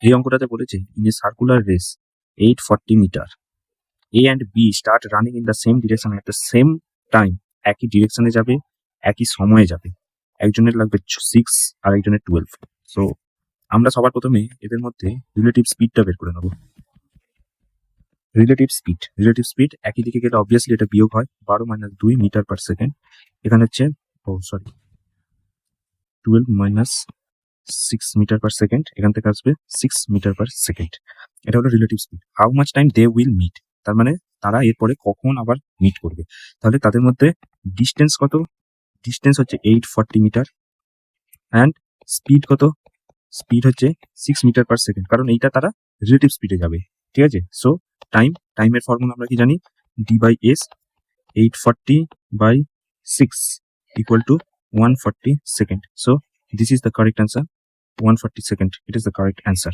এই অঙ্কটাতে বলেছে in a circular race 840 metre A and B start running in the same direction at the same time. একই ডিরেকশনে যাবে, একই সময়ে যাবে। একজনের লাগবে 6 আর একজনের 12। সো আমরা সবার প্রথমে এদের মধ্যে রিলেটিভ স্পিডটা বের করে নেবো। রিলেটিভ স্পিড একই দিকে গেলে অবভিয়াসলি এটা বিয়োগ হয়, 12 - 2 মিটার পার সেকেন্ড। এখানে হচ্ছে 12 - 6 মিটার পার সেকেন্ড, এখান থেকে আসবে 6 মিটার পার সেকেন্ড। এটা হলো relative speed. How much time they will meet, তার মানে তারা এরপরে কখন আবার মিট করবে। তাহলে তাদের মধ্যে ডিস্টেন্স কত? ডিস্টেন্স হচ্ছে 840 মিটার অ্যান্ড স্পিড কত? স্পিড হচ্ছে 6 মিটার পার সেকেন্ড, কারণ এইটা তারা রিলেটিভ স্পিডে যাবে। ঠিক আছে, সো টাইমের ফর্মুলা আমরা কি জানি? d/s 840/6 equal to 140 second. So this is the correct answer, 140 second. It is the correct answer.